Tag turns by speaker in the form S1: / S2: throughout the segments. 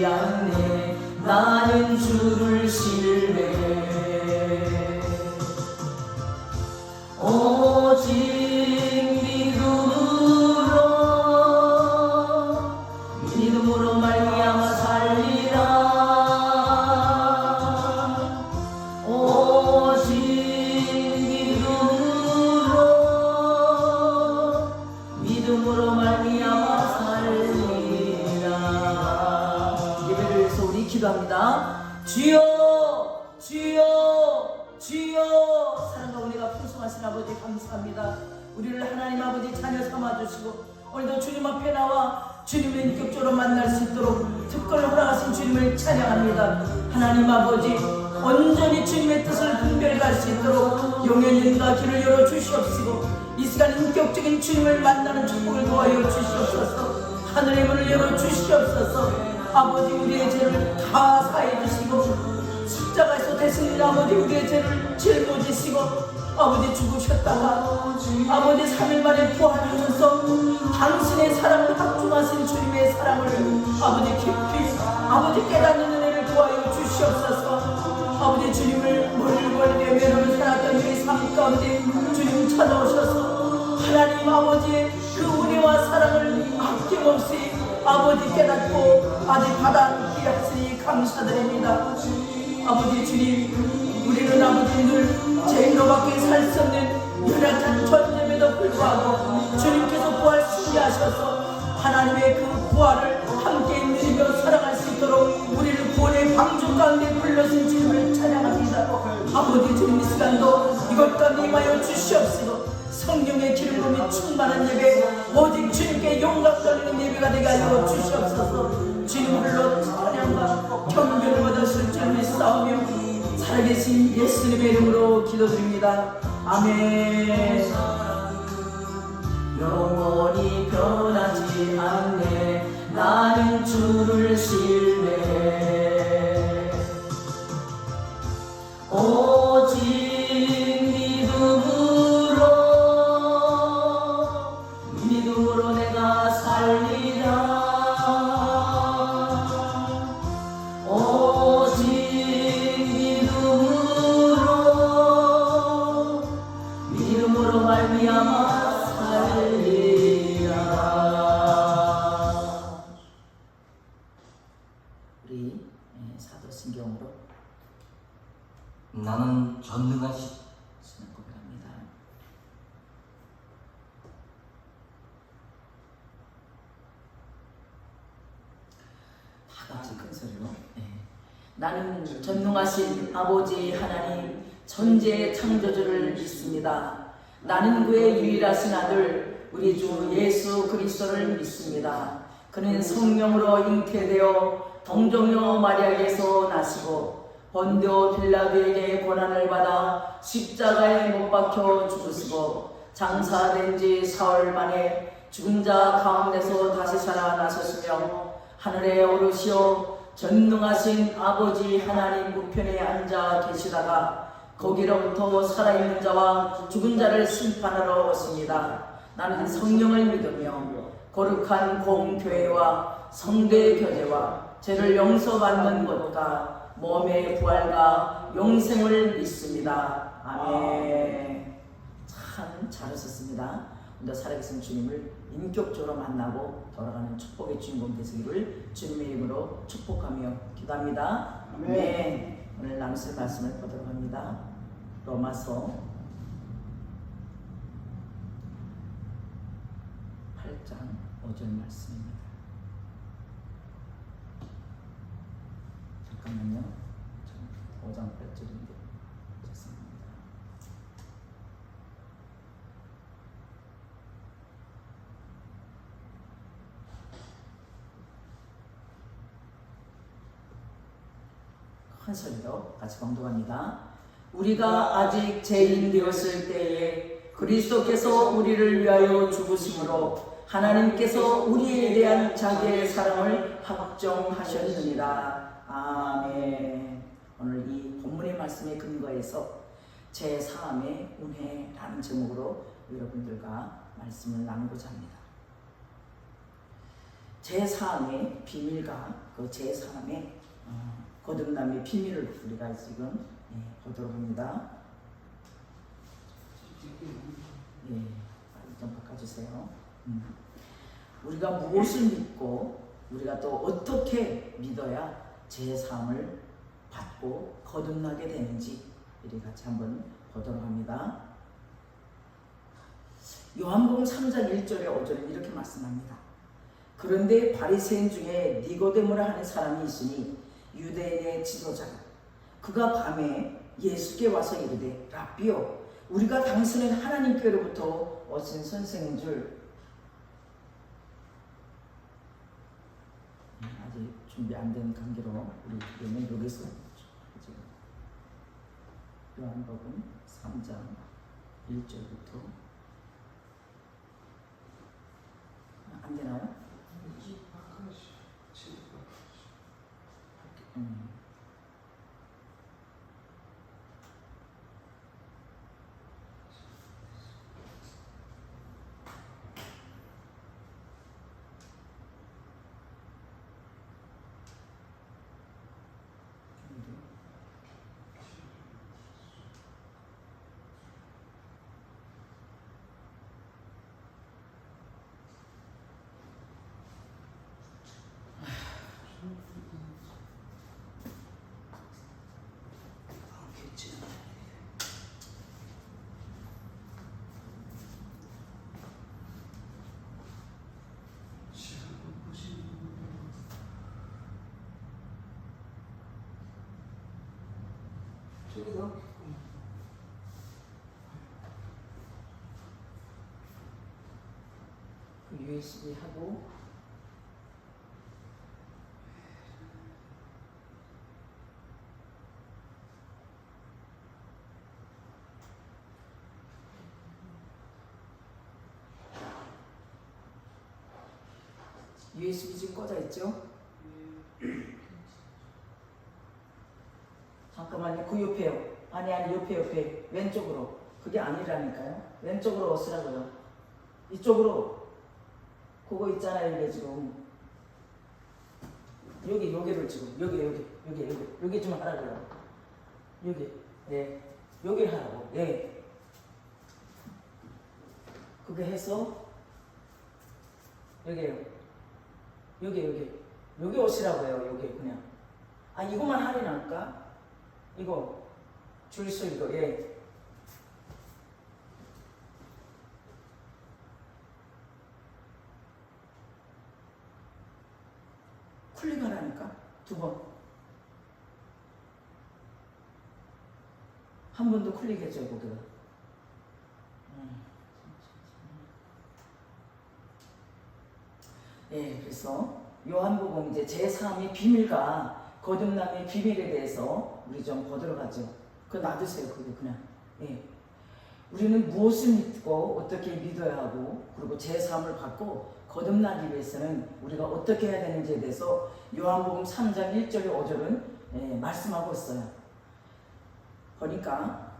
S1: 변하지 않네. 나는 주를 신뢰해. 오직 믿음으로 말미암아 살리라. 오직 믿음으로 말미암아 살리라. 예배를 위해서 우리 기도합니다. 주여 주여 주여. 사랑과 은혜가 풍성하신 아버지 감사합니다. 우리를 하나님 아버지 자녀 삼아주시고 오늘도 주님 앞에 나와 주님을 인격적으로 만날 수 있도록 특권을 허락하신 주님을 찬양합니다. 하나님 아버지 온전히 주님의 뜻을 분별해 갈 수 있도록 영의 눈과 귀를 열어 주시옵시고 이 시간 인격적인 주님을 만나는 축복을 도와여 주시옵소서. 하늘의 문을 열어 주시옵소서. 아버지 우리의 죄를 다 사해 주시고 십자가에서 대신 아버지 우리의 죄를 짊어지시고 아버지 죽으셨다가 아버지 3일 만에 부활하셔서 당신의 사랑을 확증하신 주님의 사랑을 아버지 깊이 아버지 깨닫는 은혜를 도와여 주시옵소서. 아버지 주님을 멀리 외로운 살았던 우리 삶 가운데 주님 찾아오셔서 하나님 아버지의 그 은혜와 사랑을 아낌없이 아버지 깨닫고 아직 받아들이게 하시니 감사드립니다. 아버지 주님 우리는 아버지 늘 죄인으로밖에 살 수 없는 연약한 존재임에도 불구하고 주님께서 부활 준비하셔서 하나님의 그 부활을 함께 누리며 살아갈 수 있도록 우리를 구원의 방주 가운데 불러신 주님을 찬양합니다. 아버지 주님 이 시간도 이것 가운데 임하여 주시옵시고 성령의 기름 부음이 충만한 예배 오직 주님께 영광 돌리는 예배가 되게 하여 주시옵소서. 주님으로 찬양과 경배를 받으실 줄 믿사오며 살아계신 예수님의 이름으로 기도드립니다. 아멘. 영원히 변하지 않네. 나는 주를 신뢰해. 오직 믿음으로 내가 살리라. 믿음으로 말미암아 살리라. 우리 사도신경으로
S2: 나는 전능하신
S1: 고백합니다. 다 같이 큰 소리로. 나는 전능하신 아버지 하나님 천지의 창조주를 믿습니다. 나는 그의 유일하신 아들 우리 주 예수 그리스도를 믿습니다. 그는 성령으로 잉태되어 동정녀 마리아에게서 나시고 본디오 빌라도에게 고난을 받아 십자가에 못 박혀 죽으시고 장사된 지 사흘 만에 죽은 자 가운데서 다시 살아나셨으며 하늘에 오르시어 전능하신 아버지 하나님 우편에 앉아 계시다가 거기로부터 살아있는 자와 죽은 자를 심판하러 오십니다. 나는 성령을 믿으며 거룩한 공교회와 성도의 교제와 죄를 용서받는 것과 몸의 부활과 용생을 믿습니다. 아멘. 참 잘하셨습니다. 오늘 살아계신 주님을 인격적으로 만나고 돌아가는 축복의 주인공 되시기를 주님의 이름으로 축복하며 기도합니다. 아멘. 오늘 나누실 말씀을 보도록 합니다. 로마서 8장 5절 말씀입니다. 잠깐만요. 5장 8절인데 죄송합니다. 큰 소리로 같이 봉독합니다. 우리가 아직 죄인 되었을 때에 그리스도께서 우리를 위하여 죽으심으로 하나님께서 우리에 대한 자기의 사랑을 확정하셨느니라. 아멘. 오늘 이 본문의 말씀에 근거해서 제3의 은혜라는 제목으로 여러분들과 말씀을 나누고자 합니다. 제4함의 비밀과 그 제3함의 거듭남의 비밀을 우리가 지금 보도록 합니다. 좀 바꿔주세요. 우리가 무엇을 믿고 우리가 또 어떻게 믿어야 제3을 받고 거듭나게 되는지 우리 같이 한번 보도록 합니다. 요한복음 3장 1절에 5절은 이렇게 말씀합니다. 그런데 바리새인 중에 니고데모라 하는 사람이 있으니 유대인의 지도자라. 그가 밤에 예수께 와서 이르되 랍비요 우리가 당신은 하나님께로부터 오신 선생인 줄. 아직 준비 안 된 관계로 우리 때문에 여기서 지금 요한복음 3장 1절부터 안 되나요? 저기서 그 USB 하고 USB 지금 꽂아 있죠? 잠깐만요. 그 옆에요. 아니 옆에 왼쪽으로. 그게 아니라니까요. 왼쪽으로 오시라고요. 이쪽으로. 그거 있잖아요. 이게 지금 여기를 지금 여기 좀 하라고요. 여기 여기를 하라고. 그게 해서 여기 오시라고요. 여기 그냥. 이거만 할인할까? 이거 줄수 이거 클릭하라니까 2번. 한 번 더 클릭해줘요. 거기다. 그래서 요한복음 이제 제3의 비밀과 거듭남의 비밀에 대해서 우리 좀 보도록 하죠. 그거 놔두세요. 그게 그냥. 우리는 무엇을 믿고 어떻게 믿어야 하고 그리고 제3을 받고 거듭나기 위해서는 우리가 어떻게 해야 되는지에 대해서 요한복음 3장 1절 5절은 말씀하고 있어요. 보니까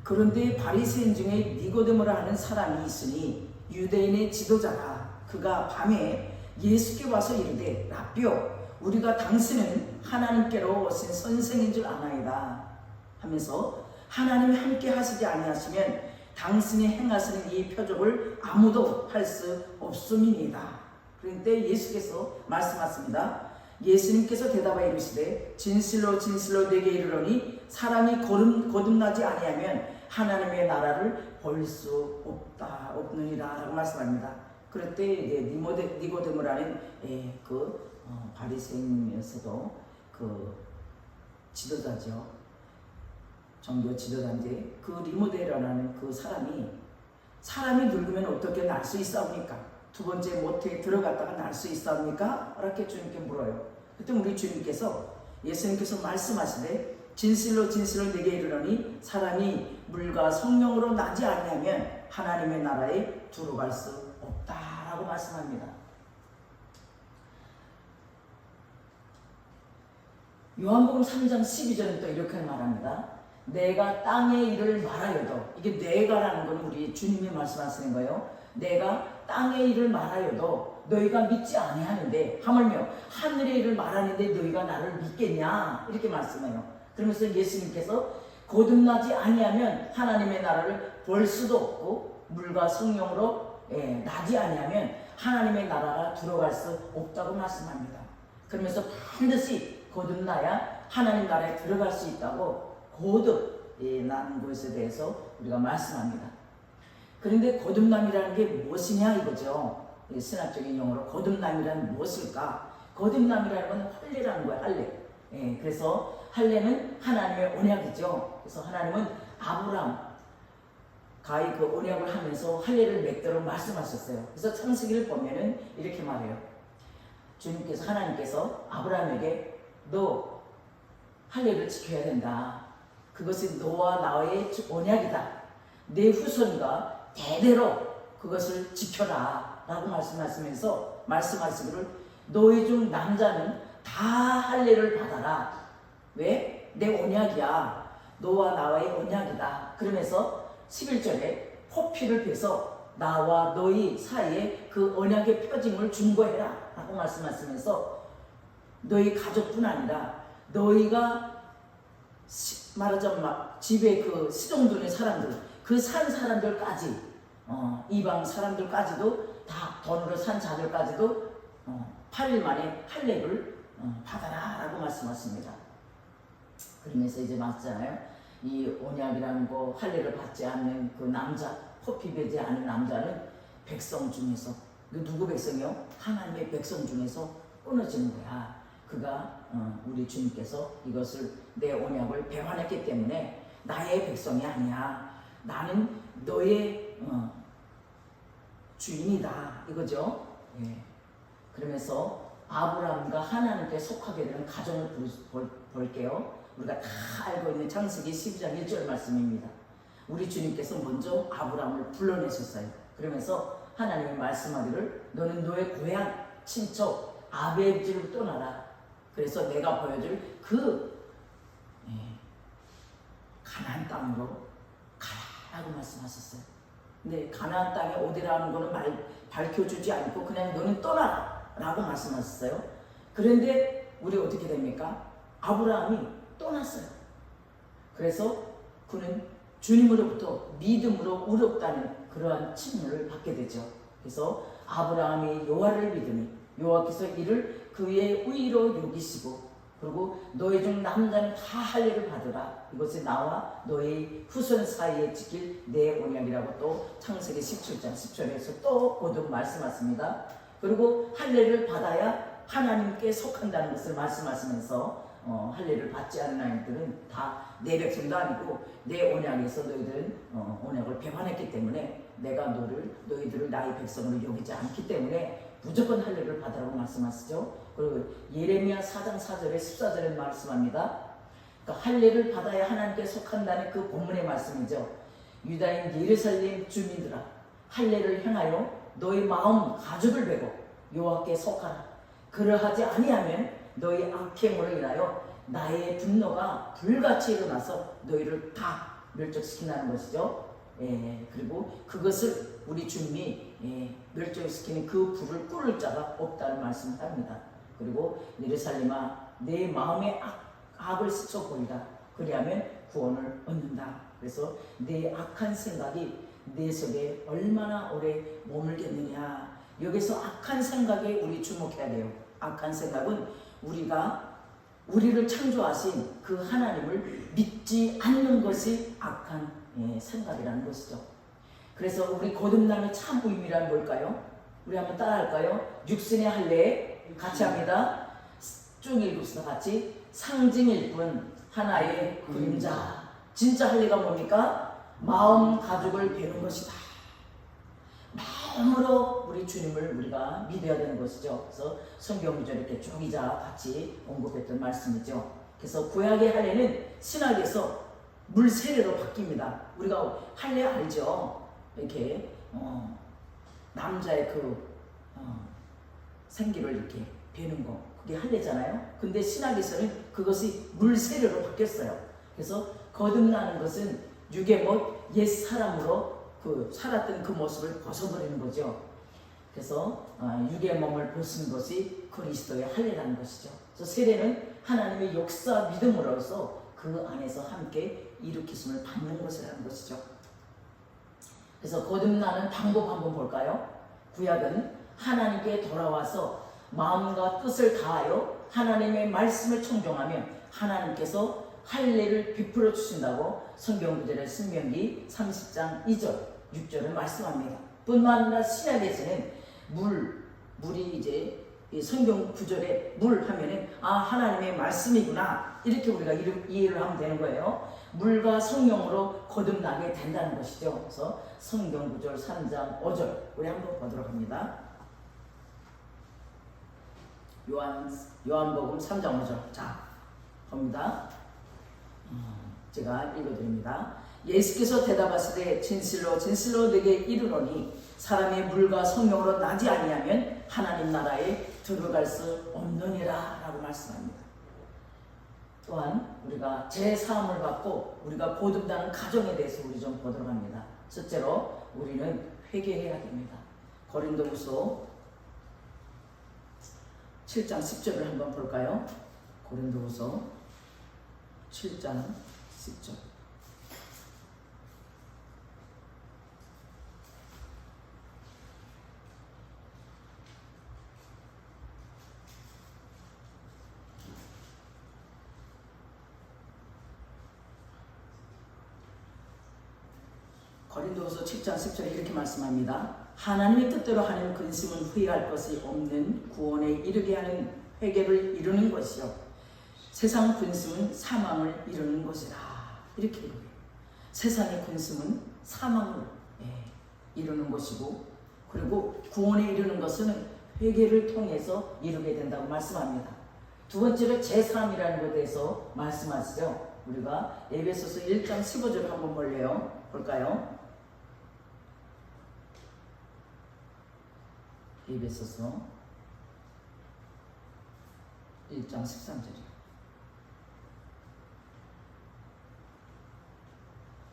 S1: 그런데 바리새인 중에 니고데모라 하는 사람이 있으니 유대인의 지도자라. 그가 밤에 예수께 와서 이르되 랍비요 우리가 당신은 하나님께로 오신 선생인 줄 아나이다 하면서 하나님이 함께 하시지 아니하시면 당신이 행하시는 이 표적을 아무도 할 수 없음이니이다. 그런데 예수께서 말씀하십니다. 예수님께서 대답하여 이르시되 진실로 진실로 내게 이르노니 사람이 거듭나지 아니하면 하나님의 나라를 볼 수 없느니라 라고 말씀합니다. 그럴 때 니고데모라는 바리새인에서도 그 지도자죠. 종교 지도자인데 그 니고데모라는 그 사람이 늙으면 어떻게 날 수 있사옵니까? 2번째 모태에 들어갔다가 날 수 있사옵니까? 이렇게 주님께 물어요. 그때 우리 주님께서 예수님께서 말씀하시되 진실로 진실로 내게 이르노니 사람이 물과 성령으로 나지 아니하면 하나님의 나라에 들어갈 수 없다라고 말씀합니다. 요한복음 3장 12절은 또 이렇게 말합니다. 내가 땅의 일을 말하여도, 이게 내가라는 건 우리 주님이 말씀하시는 거예요. 내가 땅의 일을 말하여도 너희가 믿지 아니하는데, 하물며 하늘의 일을 말하는데 너희가 나를 믿겠냐, 이렇게 말씀해요. 그러면서 예수님께서 거듭나지 아니하면 하나님의 나라를 볼 수도 없고, 물과 성령으로 나지 아니하면 하나님의 나라가 들어갈 수 없다고 말씀합니다. 그러면서 반드시 거듭나야 하나님 나라에 들어갈 수 있다고 거듭나는 것에 대해서 우리가 말씀합니다. 그런데 거듭남이라는 게 무엇이냐 이거죠. 신학적인 용어로 거듭남이란 무엇일까? 거듭남이라는 건 할례라는 거예요. 할례. 그래서 할례는 하나님의 언약이죠. 그래서 하나님은 아브라함 가히 그 언약을 하면서 할례를 맺도록 말씀하셨어요. 그래서 창세기를 보면은 이렇게 말해요. 주님께서, 하나님께서 아브라함에게 너 할례를 지켜야 된다. 그것이 너와 나의 언약이다. 내 후손과 대대로 그것을 지켜라 라고 말씀하시기를 너희 중 남자는 다 할례를 받아라. 왜? 내 언약이야. 너와 나의 언약이다. 그러면서 11절에 포피를 베서 나와 너희 사이에 그 언약의 표징을 중보해라 라고 말씀하시면서 너희 가족뿐 아니라 너희가 말하자면 집에 그 시종들의 사람들, 그 산 사람들까지, 이방 사람들까지도 다 돈으로 산 자들까지도 8일 만에 할례를 받아라 라고 말씀하십니다. 그러면서 이제 맞잖아요. 이 언약이라는 거 할례를 받지 않는 그 남자, 포피되지 않은 남자는 백성 중에서, 누구 백성이요? 하나님의 백성 중에서 끊어지는 거야. 그가 우리 주님께서 이것을 내 언약을 배반했기 때문에 나의 백성이 아니야. 나는 너의 주인이다 이거죠. 그러면서 아브라함과 하나님께 속하게 되는 가정을 볼게요. 우리가 다 알고 있는 창세기 12장 1절 말씀입니다. 우리 주님께서 먼저 아브라함을 불러내셨어요. 그러면서 하나님이 말씀하기를 너는 너의 고향, 친척, 아베의 집을 떠나라. 그래서 내가 보여줄 그 가나안 땅으로 가라라고 말씀하셨어요. 근데 가나안 땅에 어디라는 거는 밝혀주지 않고 그냥 너는 떠나라 라고 말씀하셨어요. 그런데 우리 어떻게 됩니까? 아브라함이 떠났어요. 그래서 그는 주님으로부터 믿음으로 의롭다는 그러한 칭호를 받게 되죠. 그래서 아브라함이 여호와를 믿으니 여호와께서 이를 그의 의로 여기시고, 그리고 너희 중 남자는 다 할례를 받으라. 이것이 나와 너희 후손 사이에 지킬 내 언약이라고 또 창세기 17장 10절에서 또 거듭 말씀하십니다. 그리고 할례를 받아야 하나님께 속한다는 것을 말씀하시면서 할례를 받지 않는 아이들은 다 내 백성도 아니고 내 언약에서 너희들은 언약을 배반했기 때문에 내가 너희들을 나의 백성으로 여기지 않기 때문에 무조건 할례를 받으라고 말씀하시죠. 그리고 예레미야 4장 4절에 14절에 말씀합니다. 그러니까 할례를 받아야 하나님께 속한다는 그 본문의 말씀이죠. 유다인 예루살렘 주민들아, 할례를 행하여 너희 마음 가죽을 베고 여호와께 속하라. 그러하지 아니하면 너희 악행으로 인하여 나의 분노가 불같이 일어나서 너희를 다 멸족시킨다는 것이죠. 그리고 그것을 우리 주님이 멸족시키는 그 불을 끄를 자가 없다는 말씀을 합니다. 그리고 예루살렘아 내 마음의 악을 스쳐보이라. 그리하면 구원을 얻는다. 그래서 내 악한 생각이 내 속에 얼마나 오래 머물겠느냐. 여기서 악한 생각에 우리 주목해야 돼요. 악한 생각은 우리를 창조하신 그 하나님을 믿지 않는 것이 악한 생각이라는 것이죠. 그래서 우리 거듭남의 참 의미란 뭘까요? 우리 한번 따라할까요? 육신의 할례 같이 합니다. 쭉 읽읍시다. 같이. 상징일 뿐 하나의 그림자. 진짜 할례가 뭡니까? 마음 가죽을 베는 것이다. 마음으로 우리 주님을 우리가 믿어야 되는 것이죠. 그래서 성경 구절 이렇게 쭉 이자 같이 언급했던 말씀이죠. 그래서 구약의 할례는 신학에서 물 세례로 바뀝니다. 우리가 할례 알죠? 이렇게 남자의 그 생기를 이렇게 베는 거, 그게 할례잖아요. 근데 신학에서는 그것이 물 세례로 바뀌었어요. 그래서 거듭나는 것은 육의 옛 사람으로 살았던 그 모습을 벗어버리는 거죠. 그래서 육의 몸을 벗은 것이 그리스도의 할례라는 것이죠. 그래서 세례는 하나님의 역사 믿음으로써 그 안에서 함께 일으키심을 받는 것이라는 것이죠. 그래서 거듭나는 방법 한번 볼까요? 구약은 하나님께 돌아와서 마음과 뜻을 다하여 하나님의 말씀을 청종하면 하나님께서 할례를 베풀어 주신다고 성경 구절의 신명기 30장 2절, 6절을 말씀합니다. 뿐만 아니라 신약에서는 물이 이제 성경 구절에 물 하면은 하나님의 말씀이구나 이렇게 우리가 이해를 하면 되는 거예요. 물과 성령으로 거듭나게 된다는 것이죠. 그래서 성경 구절 3장 5절 우리 한번 보도록 합니다. 요한복음 3장 5절. 자, 봅니다. 제가 읽어드립니다. 예수께서 대답하시되 진실로 진실로 내게 이르노니 사람이 물과 성령으로 나지 아니하면 하나님 나라에 들어갈 수 없느니라 라고 말씀합니다. 또한 우리가 제사함을 받고 우리가 거듭나는 가정에 대해서 우리 좀 보도록 합니다. 첫째로 우리는 회개해야 됩니다. 고린도후서 7장 10절을 한번 볼까요? 고린도후서 7장 10절. 고린도후서 7장 10절에 이렇게 말씀합니다. 하나님의 뜻대로 하는 근심은 후회할 것이 없는 구원에 이르게 하는 회개를 이루는 것이요 세상 근심은 사망을 이루는 것이라. 이렇게 얘기해요. 세상의 근심은 사망을 이루는 것이고 그리고 구원에 이르는 것은 회개를 통해서 이루게 된다고 말씀합니다. 두 번째로 제3이라는 것에 대해서 말씀하시죠. 우리가 에베소서 1장 15절을 한번 볼까요? 에베소서 1장 13절이요.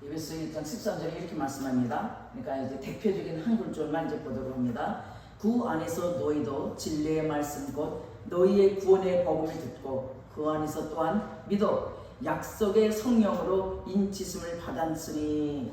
S1: 에베소 1장 13절에 이렇게 말씀합니다. 그러니까 이제 대표적인 한 구절만 이제 보도록 합니다. 그 안에서 너희도 진리의 말씀 곧 너희의 구원의 복음을 듣고 그 안에서 또한 믿어 약속의 성령으로 인치심을 받았으니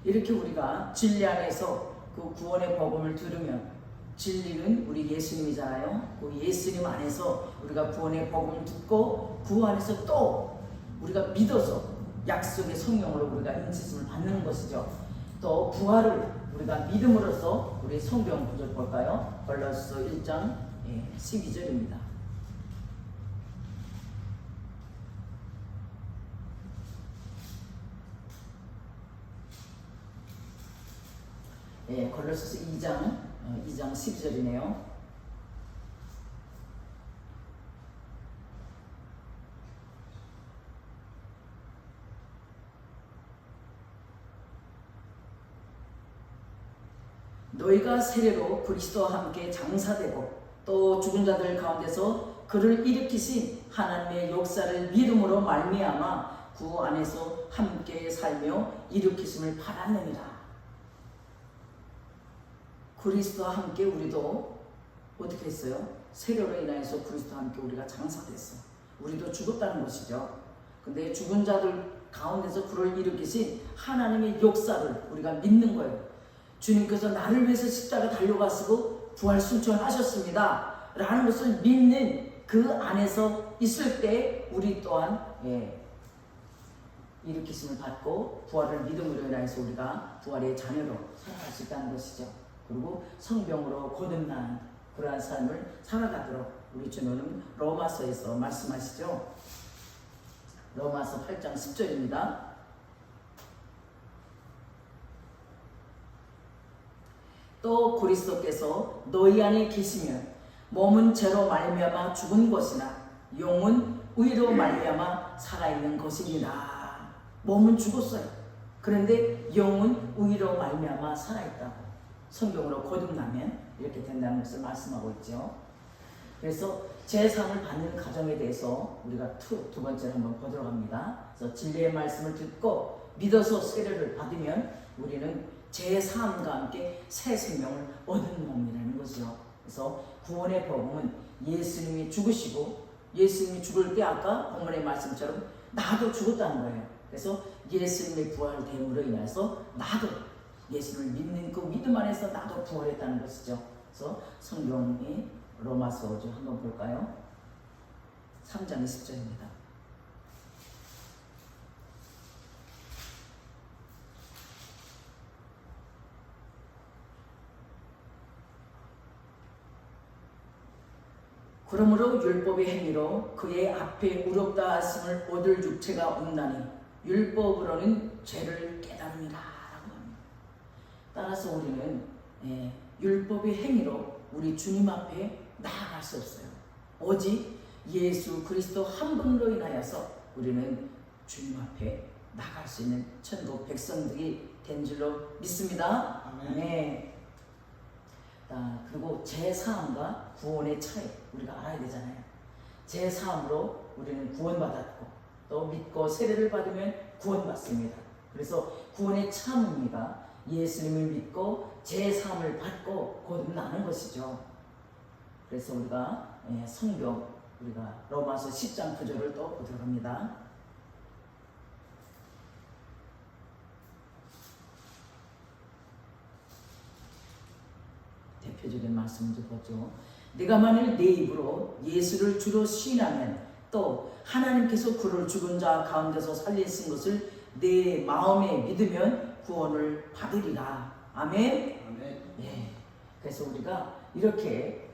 S1: 이렇게 우리가 진리 안에서 그 구원의 복음을 들으면 진리는 우리 예수님이잖아요. 그 예수님 안에서 우리가 구원의 복음을 듣고 그 안에서 또 우리가 믿어서 약속의 성령으로 우리가 인치심을 받는 것이죠. 또 부활을 우리가 믿음으로써 우리 성경 구절 볼까요? 골로새 1장 12절입니다. 골로새서 2장 12절이네요. 너희가 세례로 그리스도와 함께 장사되고 또 죽은 자들 가운데서 그를 일으키신 하나님의 역사를 믿음으로 말미암아 그 안에서 함께 살며 일으키심을 받았느니라. 그리스도와 함께 우리도 어떻게 했어요? 세례로 인하여서 그리스도와 함께 우리가 장사됐어. 우리도 죽었다는 것이죠. 근데 죽은 자들 가운데서 그를 일으키신 하나님의 역사를 우리가 믿는 거예요. 주님께서 나를 위해서 십자가 달려가시고 부활 순천하셨습니다 라는 것을 믿는 그 안에서 있을 때 우리 또한 일으키심을 받고 부활을 믿음으로 인해서 우리가 부활의 자녀로 살아갈 수 있다는 것이죠. 그리고 성경으로 거듭난 그러한 삶을 살아가도록 우리 주님은 로마서에서 말씀하시죠. 로마서 8장 10절입니다. 또 그리스도께서 너희 안에 계시면 몸은 죄로 말미암아 죽은 것이나 영은 의로 말미암아 살아있는 것이니라. 몸은 죽었어요. 그런데 영은 의로 말미암아 살아있다고 성경으로 거듭나면 이렇게 된다는 것을 말씀하고 있죠. 그래서 제3을 받는 과정에 대해서 우리가 두 번째로 한번 보도록 합니다. 그래서 진리의 말씀을 듣고 믿어서 세례를 받으면 우리는 제3과 함께 새 생명을 얻는 몸이라는 것이죠. 그래서 구원의 복음은 예수님이 죽으시고 예수님이 죽을 때 아까 본문의 말씀처럼 나도 죽었다는 거예요. 그래서 예수님의 부활됨으로 인해서 나도 예수를 믿는 그 믿음 안에서 나도 부활했다는 것이죠. 그래서 성경이 로마서 좀 한번 볼까요? 3장 20절입니다. 그러므로 율법의 행위로 그의 앞에 의롭다 하심을 얻을 육체가 없나니 율법으로는 죄를 깨달음이라 라고 합니다. 따라서 우리는 율법의 행위로 우리 주님 앞에 나아갈 수 없어요. 오직 예수 그리스도 한 분으로 인하여서 우리는 주님 앞에 나갈 수 있는 천국 백성들이 된 줄로 믿습니다. 아멘. 그리고 제3과 구원의 차이 우리가 알아야 되잖아요. 제3으로 우리는 구원받았고 또 믿고 세례를 받으면 구원받습니다. 그래서 구원의 참의미가 예수님을 믿고 제3을 받고 거듭나는 것이죠. 그래서 우리가 성경 우리가 로마서 10장 9절을 또 보도록 합니다. 대표적인 말씀을 좀 보죠. 네가 만일 내 입으로 예수를 주로 시인하면 또 하나님께서 그를 죽은 자 가운데서 살리신 것을 내 마음에 믿으면 구원을 받으리라. 아멘. 아멘. 예. 그래서 우리가 이렇게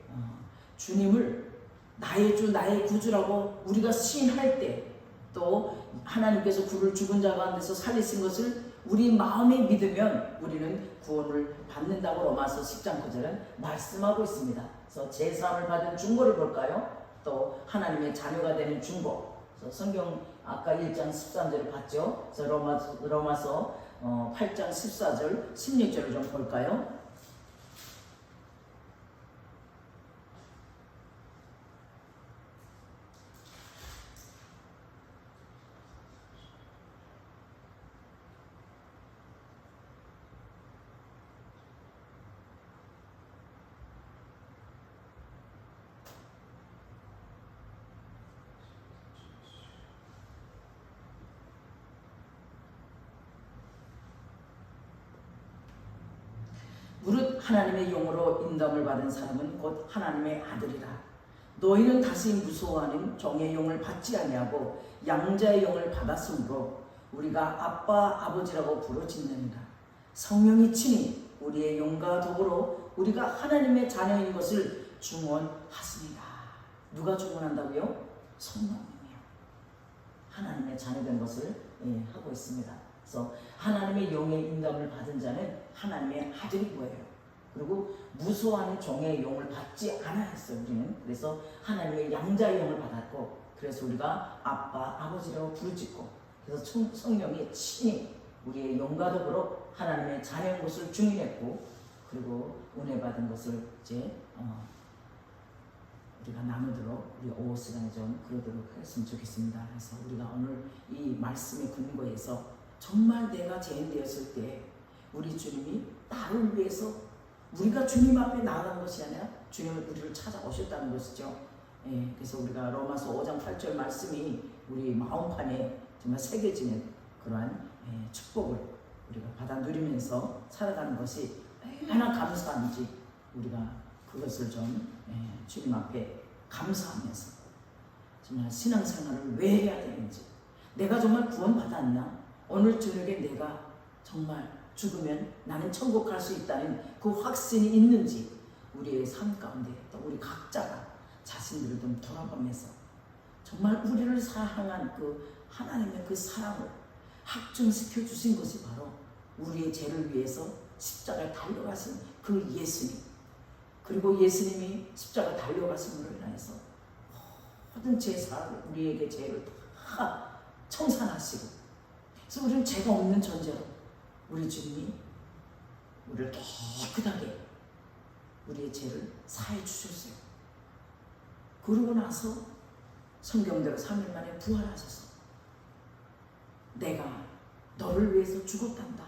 S1: 주님을 나의 주 나의 구주라고 우리가 시인할 때 또 하나님께서 그를 죽은 자 가운데서 살리신 것을 우리 마음에 믿으면 우리는 구원을 받는다고 로마서 10장 9절은 말씀하고 있습니다. 그래서 제3을 받은 증거를 볼까요? 또 하나님의 자녀가 되는 증거. 그래서 성경 아까 1장 13절을 봤죠. 그래서 로마서 8장 14절 16절을 좀 볼까요? 무릇 하나님의 영으로 인도함을 받은 사람은 곧 하나님의 아들이라. 너희는 다시 무서워하는 종의 영을 받지 아니하고 양자의 영을 받았으므로 우리가 아빠 아버지라고 부르짖느니라. 성령이 친히 우리의 영과 더불어 우리가 하나님의 자녀인 것을 증언하시니라. 누가 증언한다고요? 성령님이요. 하나님의 자녀된 것을 하고 있습니다. 그래서 하나님의 영의 인도함을 받은 자는 하나님의 아들인 거예요. 그리고 무서워하는 종의 영을 받지 않았어요. 우리는 그래서 하나님의 양자의 영을 받았고, 그래서 우리가 아빠 아버지라고 부르짖고, 그래서 성령이 친히 우리의 영과 더불어 하나님의 자녀인 것을 증인했고, 그리고 은혜 받은 것을 이제 우리가 나누도록 우리 오후 시간에 좀 그러도록 했으면 좋겠습니다. 그래서 우리가 오늘 이 말씀의 근거에서 정말 내가 죄인 되었을 때 우리 주님이 나를 위해서 우리가 주님 앞에 나아간 것이 아니라 주님은 우리를 찾아오셨다는 것이죠. 그래서 우리가 로마서 5장 8절 말씀이 우리 마음판에 정말 새겨지는 그러한 축복을 우리가 받아 누리면서 살아가는 것이 얼마나 감사한지 우리가 그것을 좀 주님 앞에 감사하면서 정말 신앙생활을 왜 해야 되는지, 내가 정말 구원받았나? 오늘 저녁에 내가 정말 죽으면 나는 천국 갈 수 있다는 그 확신이 있는지 우리의 삶 가운데 또 우리 각자가 자신들을 좀 돌아보면서 정말 우리를 사랑한 그 하나님의 그 사랑을 확증시켜 주신 것이 바로 우리의 죄를 위해서 십자가에 달려가신 그 예수님, 그리고 예수님이 십자가 달려가심으로 인해서 모든 죄 사함을 우리에게 죄를 다 청산하시고, 그래서 우리는 죄가 없는 존재로 우리 주님이 우리를 깨끗하게 우리의 죄를 사해 주셨어요. 그러고 나서 성경대로 3일 만에 부활하셔서 내가 너를 위해서 죽었단다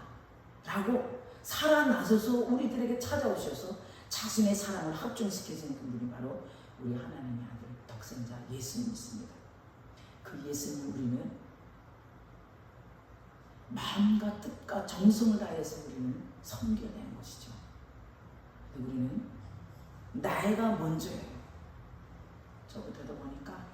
S1: 라고 살아나셔서 우리들에게 찾아오셔서 자신의 사랑을 확증시켜주는 그분이 바로 우리 하나님의 아들 독생자 예수님이십니다. 그 예수님 우리는 마음과 뜻과 정성을 다해서 우리는 섬겨야 되는 것이죠. 우리는 나이가 먼저예요. 저부터도 보니까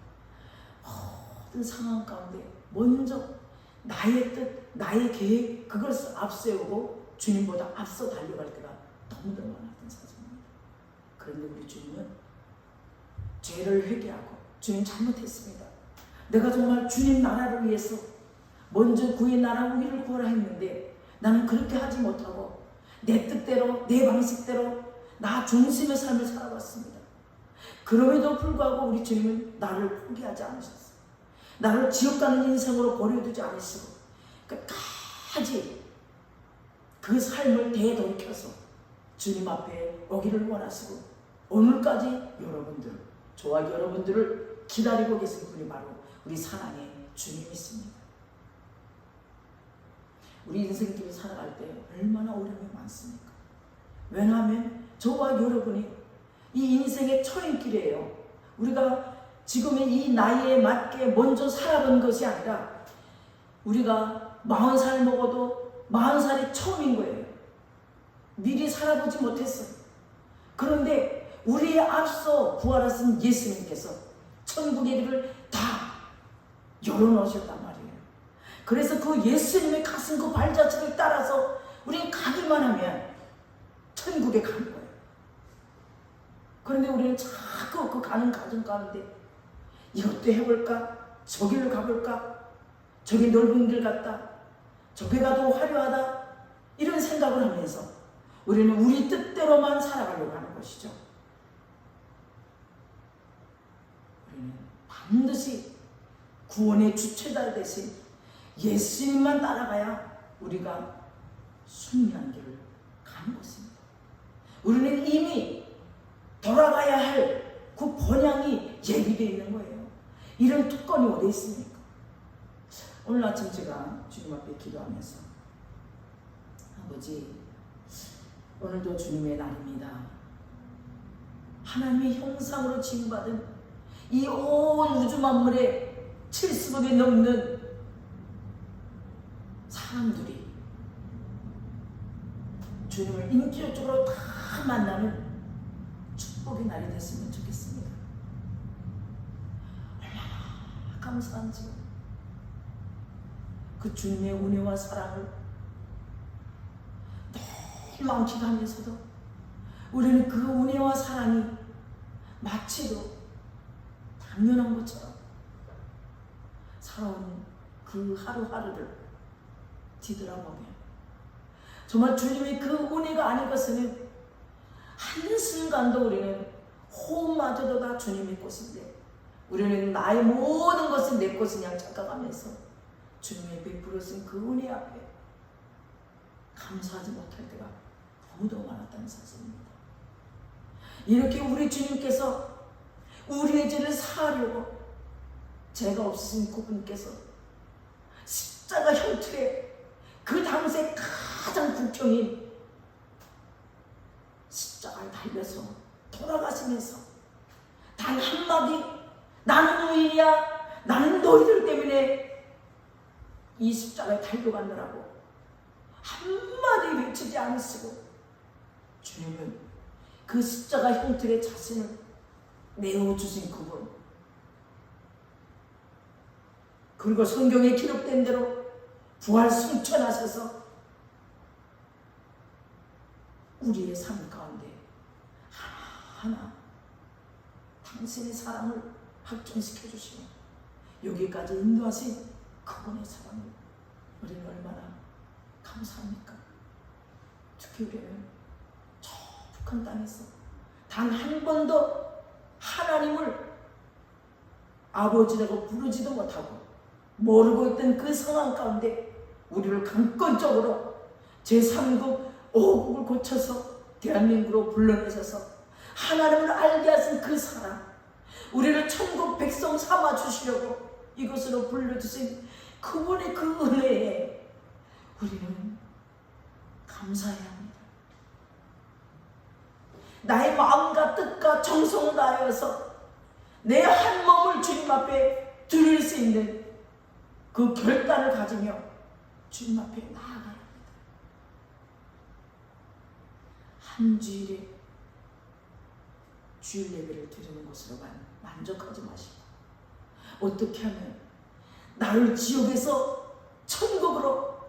S1: 모든 상황 가운데 먼저 나의 뜻, 나의 계획 그걸 앞세우고 주님보다 앞서 달려갈 때가 너무너무 많았던 사실입니다. 그런데 우리 주님은 죄를 회개하고 주님 잘못했습니다. 내가 정말 주님 나라를 위해서 먼저 그의 나라 우리를 구하라 했는데 나는 그렇게 하지 못하고 내 뜻대로 내 방식대로 나 중심의 삶을 살아왔습니다. 그럼에도 불구하고 우리 주님은 나를 포기하지 않으셨어요. 나를 지옥 가는 인생으로 버려두지 않으시고 끝까지 그 삶을 되돌이켜서 주님 앞에 오기를 원하시고 오늘까지 여러분들, 저와 여러분들을 기다리고 계신 분이 바로 우리 사랑의 주님이십니다. 우리 인생길을 살아갈 때 얼마나 어려움이 많습니까? 왜냐하면 저와 여러분이 이 인생의 초행길이에요. 우리가 지금의 이 나이에 맞게 먼저 살아본 것이 아니라 우리가 40살 먹어도 40살이 처음인 거예요. 미리 살아보지 못했어요. 그런데 우리의 앞서 부활하신 예수님께서 천국의 길을 다 열어놓으셨단 말이에요. 그래서 그 예수님의 가신 그 발자취를 따라서 우리는 가기만 하면 천국에 가는 거예요. 그런데 우리는 자꾸 그 가는 과정 가운데 이것도 해볼까? 저기로 가볼까? 저기 넓은 길 같다. 저기 가도 화려하다. 이런 생각을 하면서 우리는 우리 뜻대로만 살아가려고 하는 것이죠. 우리는 반드시 구원의 주체자 대신 예수님만 따라가야 우리가 순리한 길을 가는 것입니다. 우리는 이미 돌아가야 할 그 번향이 예비되어 있는 거예요. 이런 특권이 어디 있습니까? 오늘 아침 제가 주님 앞에 기도하면서 아버지, 오늘도 주님의 날입니다. 하나님의 형상으로 지음받은 이 온 우주 만물의 70억이 넘는 사람들이 주님을 인격적으로 다 만나는 축복의 날이 됐으면 좋겠습니다. 얼마나 감사한지 그 주님의 은혜와 사랑을 늘 망치하면서도 우리는 그 은혜와 사랑이 마치도 당연한 것처럼 살아온 그 하루하루를 뒤돌아보면 정말 주님의 그 은혜가 아니고서는 한순간도 우리는 호흡마저도 다 주님의 것인데 우리는 나의 모든 것은 내 것이냐 착각하면서 주님의 베풀어진 그 은혜 앞에 감사하지 못할 때가 너무도 많았다는 사실입니다. 이렇게 우리 주님께서 우리의 죄를 사하려고 죄가 없으신 그분께서 십자가 형틀에 그 당시에 가장 국경인 십자가를 달려서 돌아가시면서 단 한마디 나는 의인이야, 나는 너희들 때문에 이 십자가에 달려가느라고 한마디 외치지 않으시고 주님은 그 십자가 형틀에 자신을 내어주신 그분, 그리고 성경에 기록된 대로 부활 승천하셔서 우리의 삶 가운데 하나하나 당신의 사랑을 확증시켜 주시며 여기까지 인도하신 그분의 사랑을 우리는 얼마나 감사합니까? 특히 우리는 저 북한 땅에서 단 한 번도 하나님을 아버지라고 부르지도 못하고 모르고 있던 그 상황 가운데 우리를 강권적으로 제3국 5국을 고쳐서 대한민국으로 불러내셔서 하나님을 알게 하신 그 사랑, 우리를 천국 백성 삼아 주시려고 이곳으로 불러주신 그분의 그 은혜에 우리는 감사해야 합니다. 나의 마음과 뜻과 정성을 다하여서 내 한 몸을 주님 앞에 드릴 수 있는 그 결단을 가지며 주님 앞에 나아가야 합니다. 한 주일에 주일 예배를 드리는 것으로만 만족하지 마시고 어떻게 하면 나를 지옥에서 천국으로,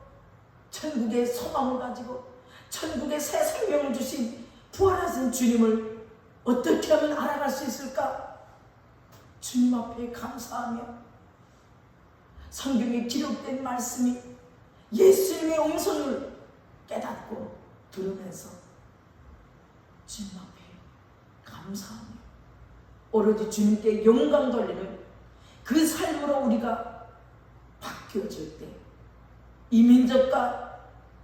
S1: 천국의 소망을 가지고 천국의 새 생명을 주신 부활하신 주님을 어떻게 하면 알아갈 수 있을까? 주님 앞에 감사하며 성경에 기록된 말씀이 예수님의 음성을 깨닫고 들으면서 주님 앞에 감사하며 오로지 주님께 영광 돌리는 그 삶으로 우리가 바뀌어질 때 이 민족과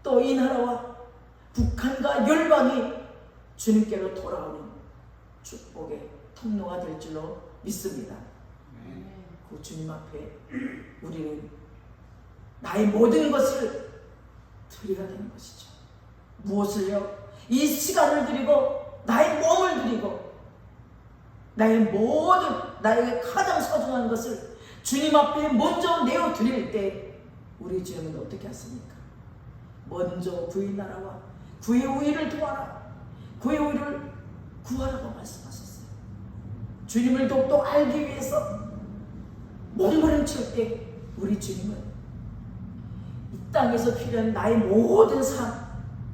S1: 또 이 나라와 북한과 열방이 주님께로 돌아오는 축복의 통로가 될 줄로 믿습니다. 그 주님 앞에 우리는 나의 모든 것을 드려야 되는 것이죠. 무엇을요? 이 시간을 드리고 나의 몸을 드리고 나의 모든, 나에게 가장 소중한 것을 주님 앞에 먼저 내어 드릴 때 우리 주님은 어떻게 하십니까? 먼저 그의 나라와 그의 의를 도와라, 그의 의를 구하라고 말씀하셨어요. 주님을 더욱더 알기 위해서 몸부림칠 때 우리 주님은 이 땅에서 필요한 나의 모든 삶,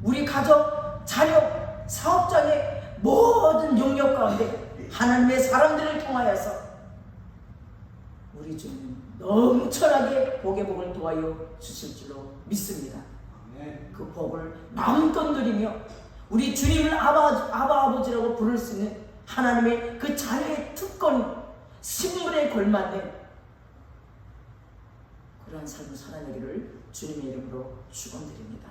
S1: 우리 가족, 자녀, 사업장의 모든 영역 가운데 하나님의 사람들을 통하여서 우리 주님은 넘쳐나게 복의 복을 도와여 주실 줄로 믿습니다. 그 복을 마음껏 누리며 우리 주님을 아버지라고 부를 수 있는 하나님의 그 자녀의 특권, 신분에 걸맞는 그러한 삶을 살아내기를 주님의 이름으로 축원드립니다.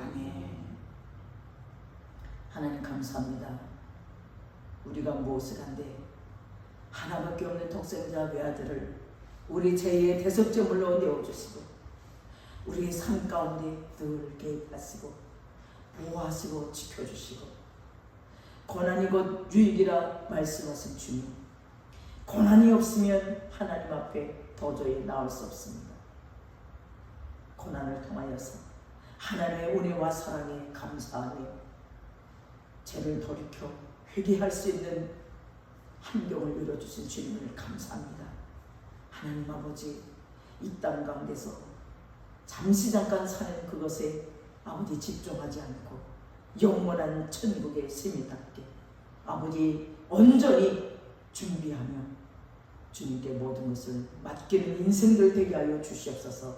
S1: 아멘. 하나님 감사합니다. 우리가 무엇을 한데 하나밖에 없는 독생자 외아들을 우리 제2의 대속제물로 내어주시고 우리의 삶 가운데 늘 개입하시고 보호하시고 지켜주시고 고난이 곧 유익이라 말씀하신 주님, 고난이 없으면 하나님 앞에 도저히 나올 수 없습니다. 고난을 통하여서 하나님의 은혜와 사랑에 감사하며 죄를 돌이켜 회개할 수 있는 환경을 열어주신 주님을 감사합니다. 하나님 아버지, 이 땅 가운데서 잠시 잠깐 사는 그것에 아버지 집중하지 않고 영원한 천국의 세미답게 아버지 온전히 준비하며 주님께 모든 것을 맡기는 인생들 되게 하여 주시옵소서.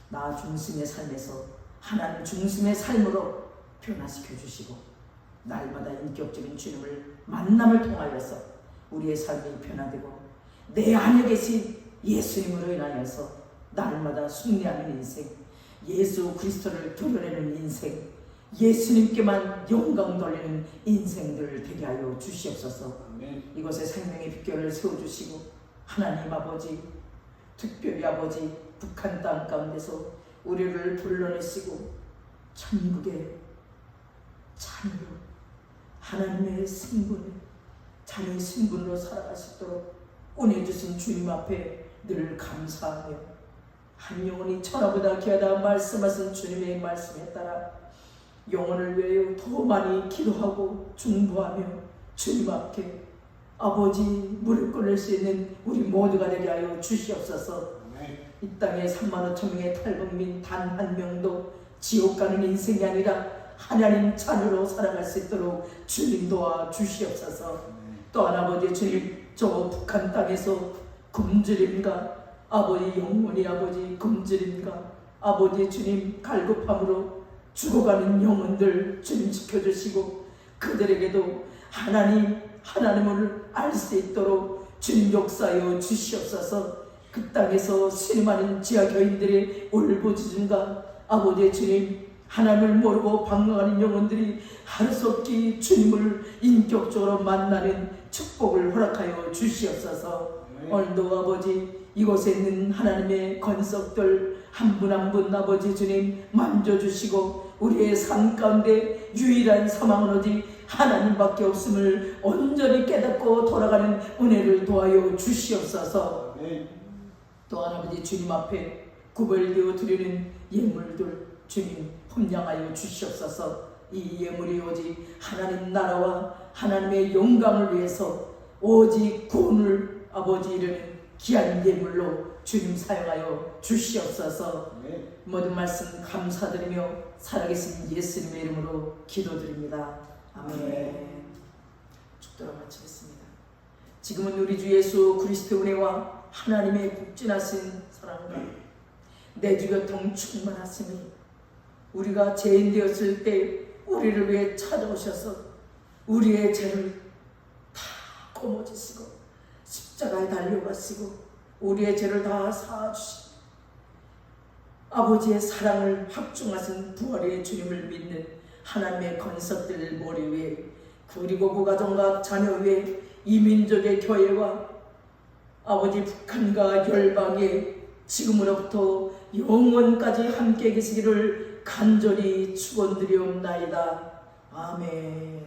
S1: 나 중심의 삶에서 하나님 중심의 삶으로 변화시켜 주시고 날마다 인격적인 주님을 만남을 통하여서 우리의 삶이 변화되고 내 안에 계신 예수님으로 인하여서 날마다 승리하는 인생, 예수 그리스도를 드러내는 인생, 예수님께만 영광 돌리는 인생들을 되게 하여 주시옵소서. 이곳에 생명의 빛결을 세워주시고 하나님 아버지, 특별히 아버지 북한 땅 가운데서 우리를 불러내시고 천국의 자녀로 하나님의 신분을 자녀의 신분으로 살아갈 수 있도록 은혜 주신 주님 앞에 늘 감사하며 한 영혼이 천하보다 귀하다 말씀하신 주님의 말씀에 따라 영혼을 위하여 더 많이 기도하고 중보하며 주님 앞에 아버지 무릎 꿇을 수 있는 우리 모두가 되게 하여 주시옵소서. 이 땅에 3만 5천 명의 탈북민 단 한 명도 지옥 가는 인생이 아니라 하나님 자녀로 살아갈 수 있도록 주님 도와 주시옵소서. 또한 아버지 주님, 저 북한 땅에서 굶주림과 아버지 영원히 아버지 굶주림과 아버지 주님 갈급함으로 죽어가는 영혼들 주님 지켜주시고 그들에게도 하나님을 알 수 있도록 주님 역사하여 주시옵소서. 그 땅에서 신음하는 지하 교인들의 울부짖음과 아버지 주님 하나님을 모르고 방황하는 영혼들이 하루속히 주님을 인격적으로 만나는 축복을 허락하여 주시옵소서. 오늘도 아버지 이곳에 있는 하나님의 건석들 한 분 한 분 아버지 주님 만져주시고 우리의 삶 가운데 유일한 소망은 오직 하나님밖에 없음을 온전히 깨닫고 돌아가는 은혜를 도하여 주시옵소서. 또한 아버지 주님 앞에 구별되어 드리는 예물들 주님 품양하여 주시옵소서. 이 예물이 오직 하나님 나라와 하나님의 영광을 위해서 오직 구원을 아버지 이르는 귀한 예물로 주님 사용하여 주시옵소서. 모든 말씀 감사드리며 살아계신 예수님의 이름으로 기도드립니다. 아멘. 축도로 마치겠습니다. 지금은 우리 주 예수 그리스도의 은혜와 하나님의 극진하신 사랑과 내주 교통 충만하심이 우리가 죄인 되었을 때 우리를 위해 찾아오셔서 우리의 죄를 다 거머쥐시고 십자가에 달려가시고 우리의 죄를 다 사하주시고 아버지의 사랑을 확증하신 부활의 주님을 믿는 하나님의 건석들 머리 위에 그리고 그 가정과 자녀 위에 이 민족의 교회와 아버지 북한과 열방에 지금으로부터 영원까지 함께 계시기를 간절히 축원드리옵나이다. 아멘.